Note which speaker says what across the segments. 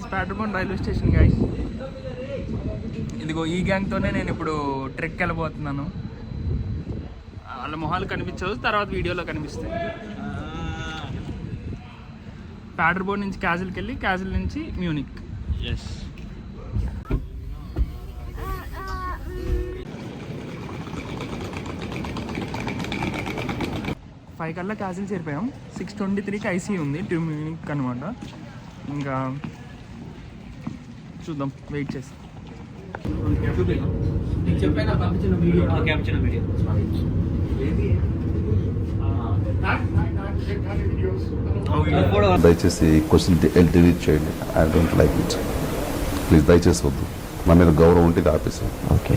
Speaker 1: Is Paderborn railway station guys. ఇదిగో ఈ గ్యాంగ్తోనే నేను ఇప్పుడు ట్రెక్కి వెళ్ళబోతున్నాను. వాళ్ళ మొహాలు కనిపించవు, తర్వాత వీడియోలో కనిపిస్తాయి. ప్యాటర్బోర్న్ నుంచి క్యాజిల్కి వెళ్ళి, క్యాజిల్ నుంచి మ్యూనిక్. ఎస్, ఫైవ్ కల్లా క్యాజిల్ చేరిపోయాం. 6:23కి ఐసీ ఉంది, 2 మ్యూనిక్ అనమాట. ఇంకా చూద్దాం, వెయిట్ చేసి.
Speaker 2: దయచేసి క్వశ్చన్ డిలీట్ చేయండి. I don't like it, please. దయచేసి వద్దు, నా మీద గౌరవం ఉంటే ఆపేసాం. ఓకే,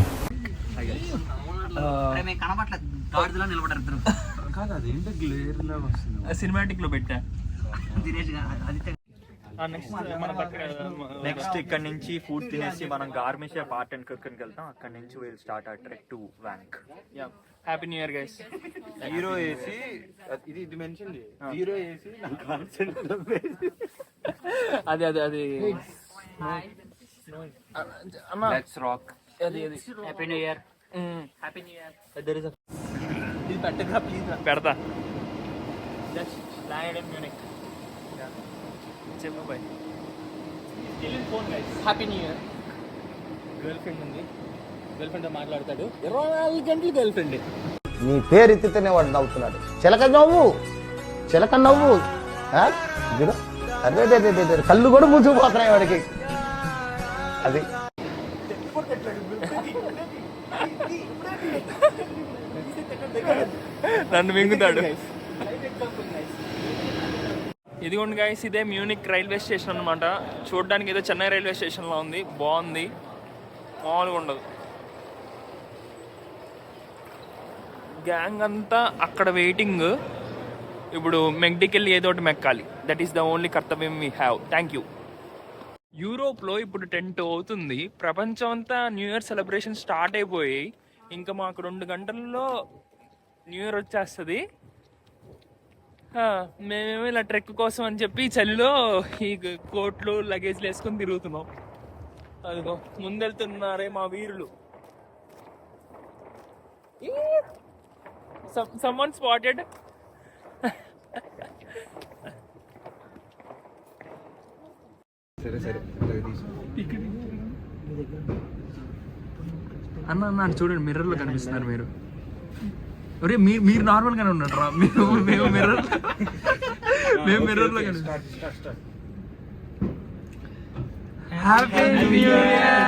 Speaker 1: సినిమాటిక్ లో పెట్టా.
Speaker 3: నెక్స్ట్ ఇక్కడ నుంచి ఫుడ్ తినేసి మనం గార్మిష్ పార్ట్ అండ్ కుక్కర్కి వెళ్తాం. అక్కడ నుంచి విల్ స్టార్ట్ ఆ trek to Wank.
Speaker 1: Happy new year guys.
Speaker 3: Hero వేసి ఇది మెన్షన్ హీరో వేసి
Speaker 1: అది అది అది
Speaker 3: లెట్స్ రాక్.
Speaker 1: అది అది
Speaker 3: happy new year.
Speaker 1: Happy new year.
Speaker 3: ఇది పెట్టగా ప్లీజ్.
Speaker 1: పెడతా. Just landed in Munich. చెప్పు bye. Still in phone guys. Happy new year. Girl friend ఉంది, గర్ల్ ఫ్రెండ్ తో మాట్లాడతాడు. 24 గంటలు గర్ల్ ఫ్రెండ్.
Speaker 4: నీ పేరు ఎత్తితేనే వాడు నవ్వుతున్నాడు. చిలక నవ్వు, చిలక నవ్వు. అదే కళ్ళు కూడా మూసుకుపోతున్నాయి వాడికి. అది
Speaker 1: నన్ను మింగుతాడు. ఇదిగోండి గైస్, ఇదే మ్యూనిక్ రైల్వే స్టేషన్ అనమాట. చూడడానికి ఏదో చెన్నై రైల్వే స్టేషన్లో ఉంది, బాగుంది, మామూలుగా ఉండదు. గ్యాంగ్ అంతా అక్కడ వెయిటింగ్. ఇప్పుడు మెక్డీకి వెళ్ళి ఏదో ఒకటి మెక్కాలి. దట్ ఈస్ ద ఓన్లీ కర్తవ్యం వీ హ్యావ్. Thank you. యూరోప్లో ఇప్పుడు 10 అవుతుంది. ప్రపంచం అంతా న్యూ ఇయర్ సెలబ్రేషన్ స్టార్ట్ అయిపోయి ఇంకా మాకు 2 గంటల్లో న్యూ ఇయర్ వచ్చేస్తుంది. మేమేమో ఇలా ట్రెక్ కోసం అని చెప్పి చలిలో ఈ కోట్లు లగేజ్లు వేసుకొని తిరుగుతున్నాం. అదిగో ముందెళ్తున్నారే మా వీరులు. Someone spotted. అన్న అన్న చూడండి, మిర్రర్లో కనిపిస్తున్నారు మీరు. ఒరే మీరు నార్మల్ గానే ఉన్నాడు రా. మేము మిర్రర్లో కనిపిస్తాం. Happy new year.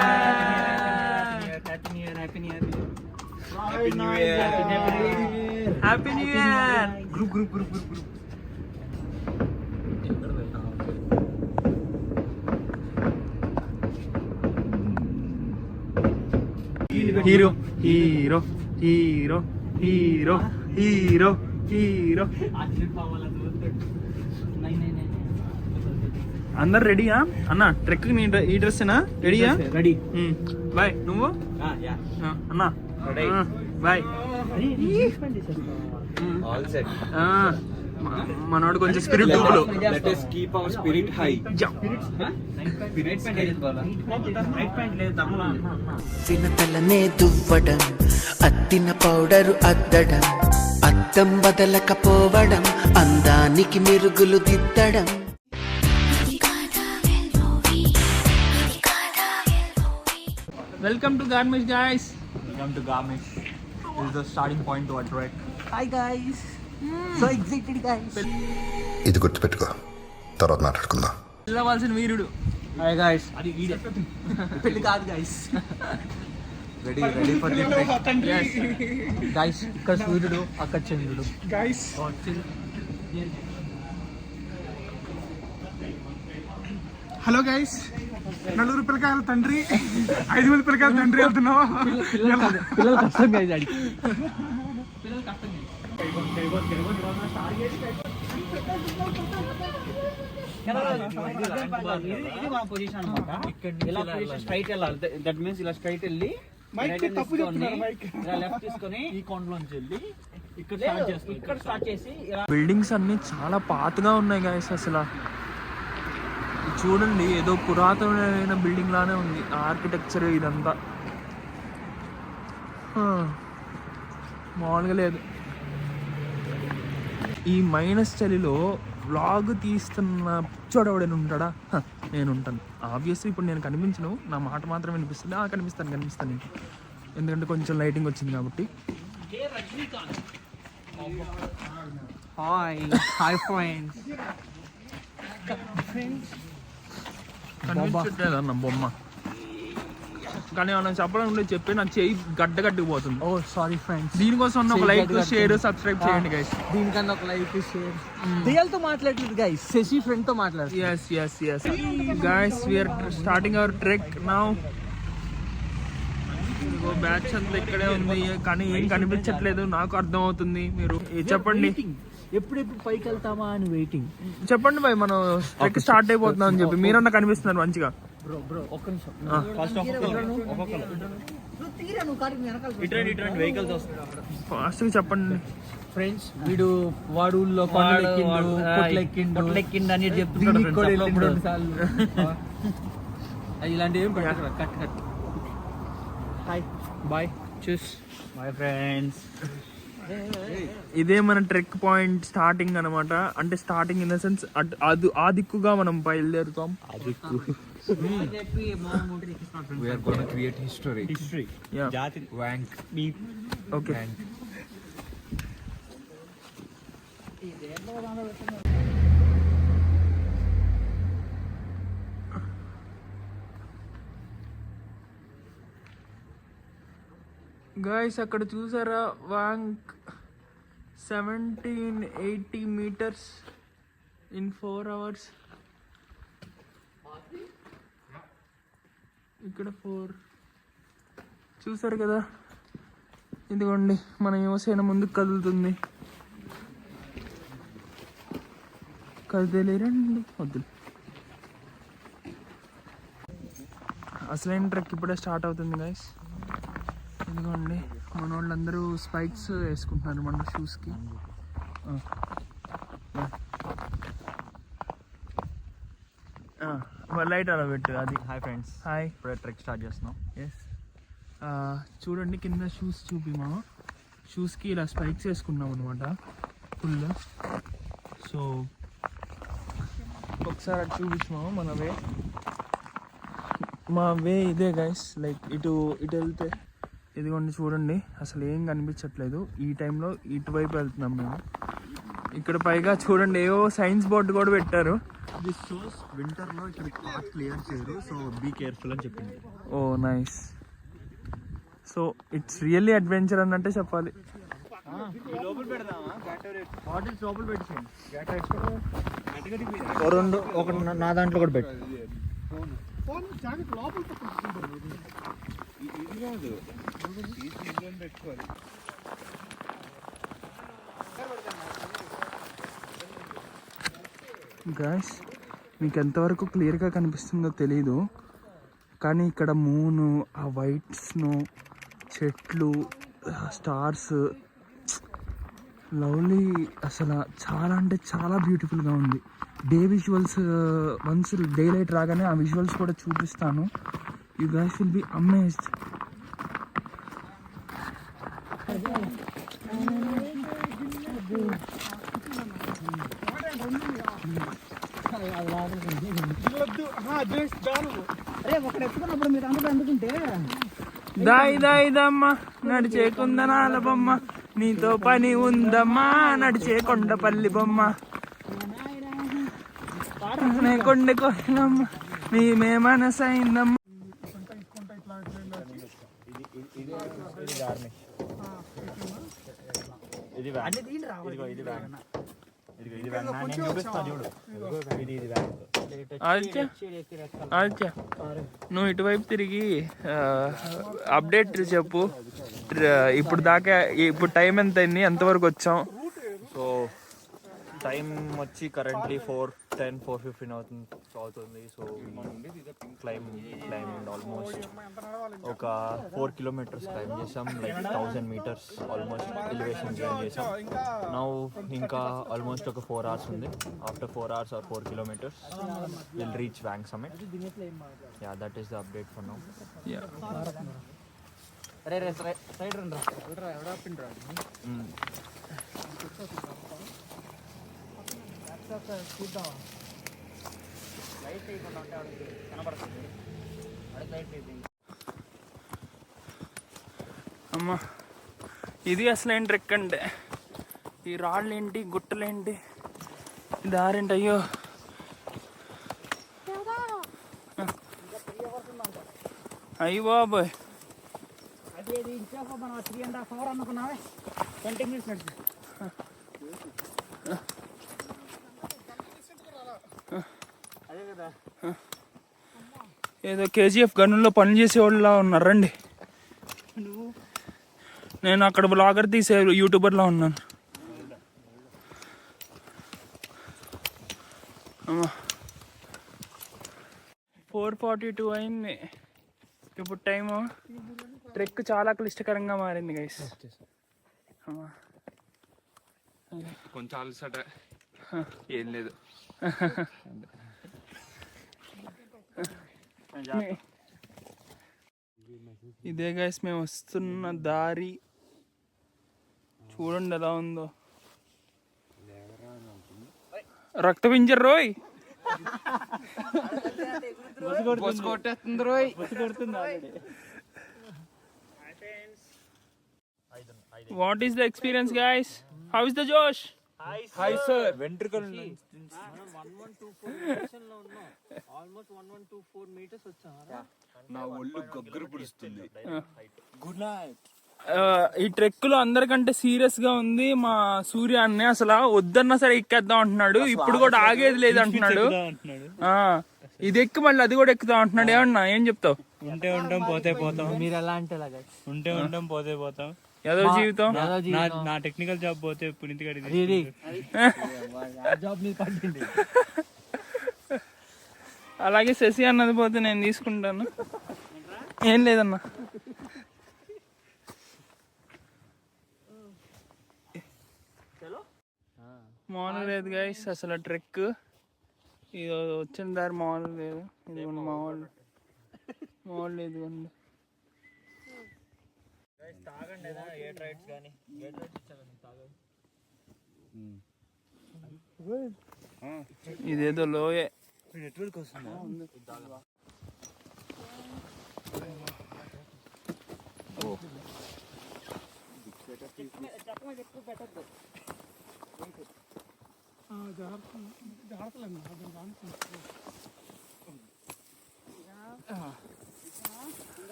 Speaker 1: Happy new year. Group hero hero hero hero hero hero. అందరు రెడీయా అన్న? ట్రెక్ ఈ డ్రెస్సేనా? రెడీయా?
Speaker 3: రెడీ.
Speaker 1: బాయ్. నువ్వు అన్నా? బాయ్. మనోడు కొంచెం స్పిరిట్ టూపులు.
Speaker 3: Let us keep our spirit high.
Speaker 5: చిన్నతలనే దువ్వడం, అత్తిన పౌడరు అద్దడం, అద్దం బదలకపోవడం, అందానికి మెరుగులు దిద్దడం.
Speaker 1: Welcome to Garmisch guys.
Speaker 3: Welcome to Garmisch. This is the starting point to our trek.
Speaker 5: Hi guys. So excited guys.
Speaker 2: ఇది గుర్తుపెట్టుకో, తర్వాత మాట్లాడుకుందాం.
Speaker 1: వెళ్ళవలసిన వీరుడు.
Speaker 3: Hi guys.
Speaker 1: అది వీడే.
Speaker 5: పెళ్లి కాదు guys.
Speaker 3: Ready for the trek.
Speaker 1: Yes.
Speaker 3: Guys, ఇక్కడ సూర్యుడు, అక్కడ చంద్రుడు.
Speaker 1: Guys.
Speaker 6: హలో గైస్, 4 పిల్లకాయల తండ్రి, 5 మంది పిల్లకాయల తండ్రి వెళ్తున్నావా?
Speaker 3: పిల్లలు కష్టం guys అడిగి.
Speaker 7: ఇది మా పొజిషన్ అన్నమాట. ఇలా పొజిషన్ స్ట్రైట్ వెళ్ళాలి. దట్ మీన్స్ ఇలా స్ట్రైట్ వెళ్ళి లెఫ్ట్ తీసుకొని ఈ కొండలోంచి వెళ్ళి ఇక్కడ స్టార్ట్ చేసి.
Speaker 1: బిల్డింగ్స్ అన్ని చాలా పాతగా ఉన్నాయి గైస్. అసలు చూడండి ఏదో పురాతనమైన బిల్డింగ్ లానే ఉంది ఆర్కిటెక్చర్ ఇదంతా. మామూలుగా లేదు. ఈ మైనస్ చలిలో వ్లాగ్ తీస్తున్న చూడవడని ఉంటాడా? నేను ఉంటాను ఆబ్వియస్లీ. ఇప్పుడు నేను కనిపించను, నా మాట మాత్రం వినిపిస్తుంది. కనిపిస్తాను ఎందుకంటే కొంచెం లైటింగ్ వచ్చింది కాబట్టి.
Speaker 5: Hi friends.
Speaker 1: కనిపించట్లేదన్న బొమ్మ, కానీ ఏమన్నా చెప్పాలనుకుంటే చెప్పి నా చేయి గడ్డగట్టుకుపోతుంది.
Speaker 5: ఓ సారీ ఫ్రెండ్స్.
Speaker 1: దీనికోసం ఒక లైక్, షేర్, సబ్స్క్రైబ్ చేయండి గైస్.
Speaker 5: దీనికన్నా ఒక లైక్, షేర్. రియల్తో మాట్లాడలేదు గైస్, శశి ఫ్రెండ్తో మాట్లాడుతుంది.
Speaker 1: yes guys, we are starting our trek now. Batch అంతా ఇక్కడే ఉంది, కానీ ఏం కనిపించట్లేదు. నాకు అర్థం అవుతుంది. మీరు చెప్పండి
Speaker 5: ఎప్పుడెప్పుడు పైకి వెళ్తామా అని వెయిటింగ్.
Speaker 1: చెప్పండి భయ్, మనం ట్రెక్ స్టార్ట్ అయిపోతున్నాం అని చెప్పి. మీరన్నా కనిపిస్తున్నారు మంచిగా.
Speaker 5: బ్రో ఒక్క నిమిషం.
Speaker 3: వెహికల్స్ వస్తాయి.
Speaker 1: ఫాస్ట్ గా చెప్పండి
Speaker 5: ఫ్రెండ్స్. వాడు ఊళ్ళో కొట్లెక్కిండు అని చెప్తున్నాడు. ఇలాంటివి ఏం కట్ కట్. హాయ్ బాయ్ చూస్
Speaker 3: బాయ్ ఫ్రెండ్స్.
Speaker 1: ఇదే మన ట్రెక్ పాయింట్ స్టార్టింగ్ అనమాట. అంటే స్టార్టింగ్ ఇన్ ద సెన్స్ ఆ దిక్కుగా మనం బయలుదేరుతాం.
Speaker 3: We are going to create history.
Speaker 1: Yeah.
Speaker 3: Jati wank beep.
Speaker 1: Okay. Guys, అక్కడ చూసారా వాంక్ 1780 meters in 4 hours. ఇక్కడ 4 చూసారు కదా. ఇదిగోండి మన యువసేన ముందుకు కదులుతుంది. కదిలేరండి వద్దు. అసలైన ట్రెక్ ఇప్పుడే స్టార్ట్ అవుతుంది గైస్. ఇదిగోండి మన వాళ్ళందరూ స్పైక్స్ వేసుకుంటున్నారు మన షూస్కి. లైట్ అలా పెట్టు. అది
Speaker 3: హాయ్ ఫ్రెండ్స్.
Speaker 1: హాయ్.
Speaker 3: ఇప్పుడే ట్రెక్ స్టార్ట్ చేస్తున్నాం.
Speaker 1: ఎస్. చూడండి కింద షూస్ చూపిమా. షూస్కి ఇలా స్పైక్స్ వేసుకున్నాం అనమాట ఫుల్. సో ఒకసారి అటు చూపించాము మా వే ఇదే గైస్. లైక్ ఇటు వెళ్తే ఇదిగోండి చూడండి అసలు ఏం కనిపించట్లేదు. ఈ టైంలో ఇటువైపు వెళ్తున్నాం మేము. ఇక్కడ పైగా చూడండి ఏవో సైన్స్ బోర్డు కూడా పెట్టారు.
Speaker 3: దిస్ షోస్ వింటర్ లో ఇక్కడ పాత్ క్లియర్ చేయరు, సో బీ కేర్ఫుల్ అని చెప్పింది.
Speaker 1: Oh nice. So it's really adventure అన్నట్టే చెప్పాలి.
Speaker 3: రెండు ఒక నా దాంట్లో కూడా పెట్టు.
Speaker 1: గాయ్స్ మీకు ఎంతవరకు క్లియర్గా కనిపిస్తుందో తెలీదు, కానీ ఇక్కడ మూను, ఆ వైట్ స్నో, చెట్లు, స్టార్స్, లవ్లీ. అసలు చాలా అంటే చాలా బ్యూటిఫుల్గా ఉంది. Day visuals once day light రాగానే ఆ విజువల్స్ కూడా చూపిస్తాను. You guys will be amazed. దాయి దాయి దమ్మ నడిచే కుందనాల బొమ్మ, నీతో పని ఉందమ్మా నడిచే కొండపల్లి బొమ్మ, కొండ కోయిలమ్మ మేమే మనసైందమ్మ. నువ్వు ఇటువైపు తిరిగి అప్డేట్ చెప్పు. ఇప్పుడు దాకా ఇప్పుడు టైం ఎంత అయింది, ఎంతవరకు వచ్చాం?
Speaker 3: సో టైం వచ్చి కరెంట్లీ 4:10, 4:15 అవుతుంది. సో క్లైమ్ ఆల్మోస్ట్ ఒక 4 kilometers క్లైమ్ చేసాం, like 1000 meters almost elevation join చేసాం. నౌ ఇంకా ఆల్మోస్ట్ ఒక 4 hours ఉంది. After 4 hours or 4 kilometers will reach Wang summit. Yeah, that is the update for now.
Speaker 5: Ray side రండి రా ఎవడా పిండ్రా చూద్దాం. లైట్ వేయకుండా ఉంటే అడిగి కనబడుతుంది. అడిగి లైట్ వేయింది.
Speaker 1: అమ్మా, ఇది అసలేం ట్రెక్ అంటే. ఈ రాళ్ళు ఏంటి, గుట్టలేంటి, దారేంటి, అయ్యో. అయ్యి బాబోయ్,
Speaker 7: అది ఇంచా మనం 3.5 hours అనుకున్నావే, 20 minutes నడిచి. అదే కదా,
Speaker 1: ఏదో కేజీఎఫ్ గన్నుల్లో పని చేసేవాళ్ళలా ఉన్నారండి. నేను అక్కడ బ్లాగర్ తీసే యూట్యూబర్లా ఉన్నాను. అమ్మా, 4:42 అయింది ఇప్పుడు టైము. ట్రెక్ చాలా క్లిష్టకరంగా మారింది గైస్.
Speaker 8: కొంచెం అలసట, ఏం లేదు.
Speaker 1: ఇదే గైస్ మేము వస్తున్న దారి. చూడండి ఎలా ఉందో. రక్త పింజర్ రోయ్,
Speaker 8: కొట్టేస్తుంది రోయ్.
Speaker 1: What is the experience guys? How is the josh?
Speaker 8: Hi sir. వెంట్రుకలు
Speaker 5: 1124 లో ఉన్నాం. ఆల్మోస్ట్ 1124 meters వచ్చాం.
Speaker 8: నా ఒళ్ళు గొగ్గరు పుడుస్తుంది. Good night.
Speaker 1: ఈ ట్రెక్ లో అందరికంటే సీరియస్ గా ఉంది మా సూర్య అన్న. అసలు వద్దన్నా సరే ఎక్కేద్దాం అంటున్నాడు. ఇప్పుడు కూడా ఆగేది లేదు అంటున్నాడు. ఇది ఎక్కి మళ్ళీ అది కూడా ఎక్కుతాం అంటున్నాడు. ఏమన్నా ఏం చెప్తావు?
Speaker 9: ఉంటే ఉంటాం, పోతే పోతాం.
Speaker 5: మీరు ఎలా అంటే
Speaker 9: ఉంటే ఉంటాం, పోతే పోతాం.
Speaker 1: ఏదో జీవితం.
Speaker 9: నా టెక్నికల్ జాబ్ పోతే పునీత్ గడి
Speaker 5: జాబ్ మీద పడింది.
Speaker 1: అలాగే శశి అన్నది పోతే నేను తీసుకుంటాను. ఏం లేదన్నా. మామూలు లేదు గైస్ అసలు ట్రెక్. ఇది వచ్చిన దారి మామూలు లేదు. ఇది మామూలు లేదు. ఇదేదో లోయే.
Speaker 9: నెట్వర్క్ వస్తుందా?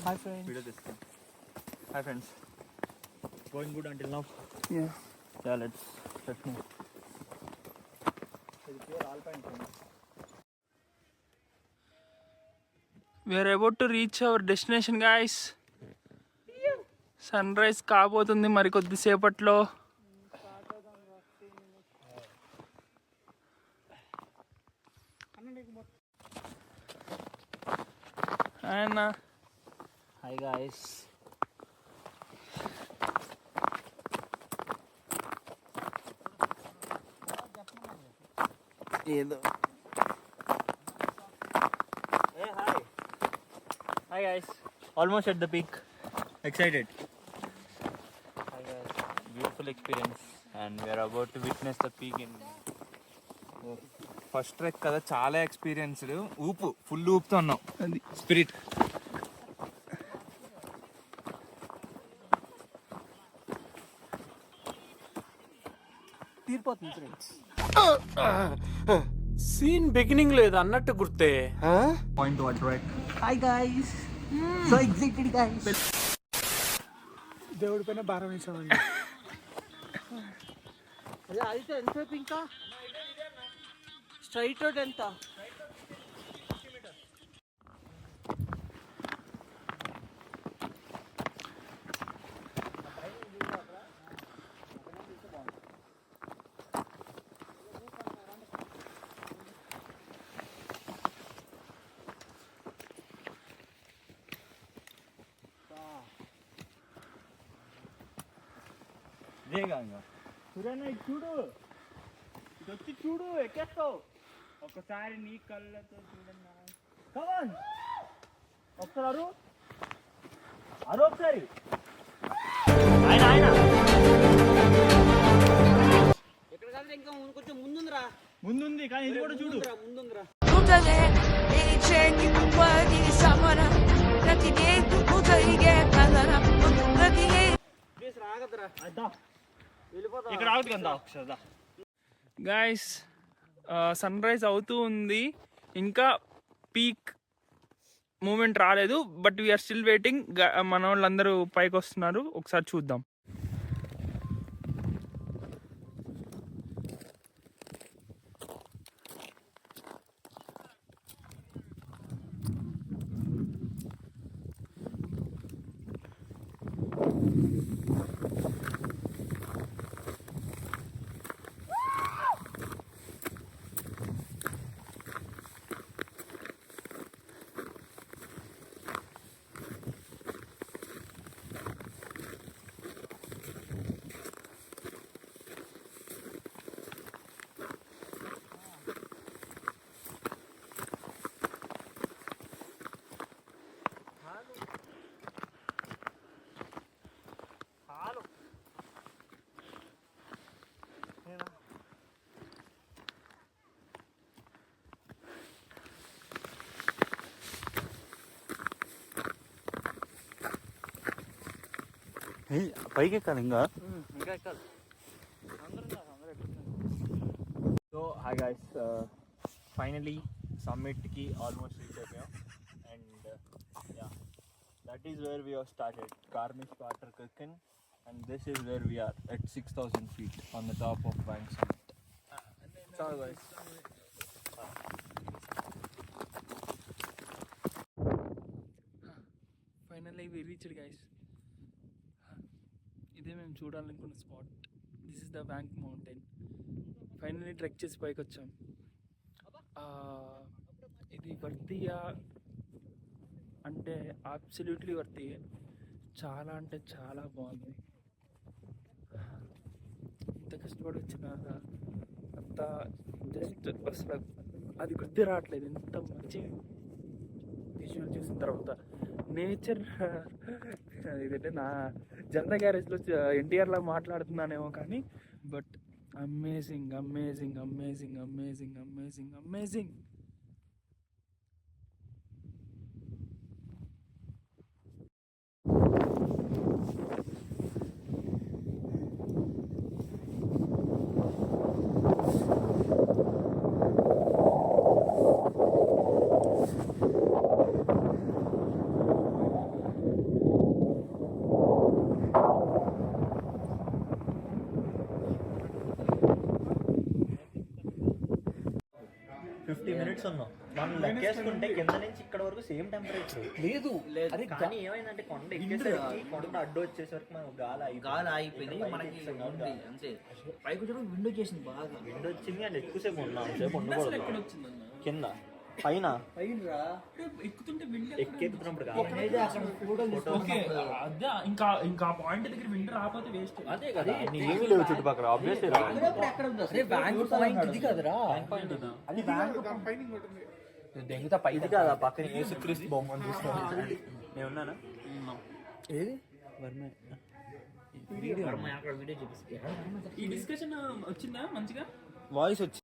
Speaker 5: Hi friends.
Speaker 3: Hi friends. Going good until now?
Speaker 1: Yeah.
Speaker 3: Yeah, let's move.
Speaker 1: We are about to reach our destination guys. Sunrise కాబోతుంది మరి కొద్దిసేపట్లో. ఆయన
Speaker 5: Hi guys.
Speaker 1: ఏదో
Speaker 3: Hey, hi. Hi guys. Almost at the peak. Excited.
Speaker 5: Hi guys.
Speaker 3: Beautiful experience. And we are about to witness the peak in.
Speaker 8: First trek కదా, చాలా experienced. Full ఊపుతో ఉన్నాం.
Speaker 1: అది
Speaker 8: spirit.
Speaker 5: తీరిపోతుంది ఫ్రెండ్స్.
Speaker 9: సీన్ బిగినింగ్ లేదు అన్నట్టు గుర్తే.
Speaker 3: Point to attract.
Speaker 5: Hi guys. So excited guys.
Speaker 6: దేవుడి పైన భారం వేసామండి.
Speaker 5: అదే అయితే ఎంతసేపు ఇంకా స్ట్రైట్ రోడ్ ఎంత?
Speaker 9: సురేనా ఇటు చూడు, ఇటు వచ్చి చూడు, ఎక్కేస్తావు. ఒకసారి నీ కళ్ళతో చూడన్నా. కమాన్ ఒకసారి అరు ఒకసారి. ఆయన
Speaker 7: ఎక్కడ కాదు ఇంకా కొంచెం ముందుందిరా,
Speaker 9: ముందుంది కానీ ఇది కూడా చూడు.
Speaker 7: ముందుందిరా. ప్లీజ్ రాగదరా, వెళ్ళిపోతా.
Speaker 9: ఇక్కడ ఆగుతుంది కదా ఒకసారి.
Speaker 1: గాయస్ సన్ రైజ్ అవుతూ ఉంది, ఇంకా పీక్ మూమెంట్ రాలేదు, బట్ వీఆర్ స్టిల్ వెయిటింగ్. మన వాళ్ళందరూ పైకి వస్తున్నారు, ఒకసారి చూద్దాం.
Speaker 9: పైకి ఎక్కాలి ఇంకా.
Speaker 3: సో హాయ్ గైస్, ఫైనలీ సమ్మిట్కి ఆల్మోస్ట్ రీచ్ అయిపోయాం. And yeah, that is where we have started కార్మిక్ water cooking, and this is where we are at 6,000 feet on the top of Bank Summit. Ciao guys.
Speaker 1: Finally we reached guys. ఇదే మేము చూడాలనుకున్న spot. This is the bank mountain. Finally trek చేసి పైకి వచ్చాం. ఇది వర్తియా అంటే absolutely వర్తియే. చాలా అంటే చాలా బాగుంది. ఇంత కష్టపడి వచ్చిన అంత జస్ట్ అసలు అది గుర్తు రావట్లేదు. ఎంత మంచి విజువల్ చూసిన తర్వాత నేచర్. ఇదంటే నా జనతా గ్యారేజ్లో ఎన్టీఆర్లా మాట్లాడుతున్నానేమో కానీ, but amazing amazing amazing amazing amazing amazing.
Speaker 3: Minutes ఉన్నాం మనం లెక్కేసుకుంటే కింద నుంచి ఇక్కడ వరకు సేమ్ టెంపరేచర్
Speaker 5: లేదు
Speaker 3: అది కానీ ఏమైందంటే కొండ ఎక్కేసరికి కొండ అడ్డు వచ్చేసరికి మనకు గాలి
Speaker 7: అయిపోయింది మనకి అంతే. పైకి వచ్చి విండో చేసింది బాగా.
Speaker 3: విండో వచ్చింది అండ్ ఎక్కువసేపు ఉన్నాం, సేపు ఉండకూడదు. కింద పైన
Speaker 1: ఎక్కుతుంటే
Speaker 3: ఎక్కేతున్నప్పుడు
Speaker 1: ఇంకా పాయింట్ దగ్గర వింటర్ రాకపోతే వేస్ట్.
Speaker 3: అదే కదా, ఏమీ లేవు చుట్టుపక్కల. ఆబ్వియస్లీ ఇది కాదా పక్కన యేసుక్రీస్తు బొమ్మ చూసుకోవాలి. నేను ఉన్నానా? ఏది
Speaker 1: ఈ డిస్కషన్ వచ్చిందా మంచిగా?
Speaker 3: వాయిస్ వచ్చి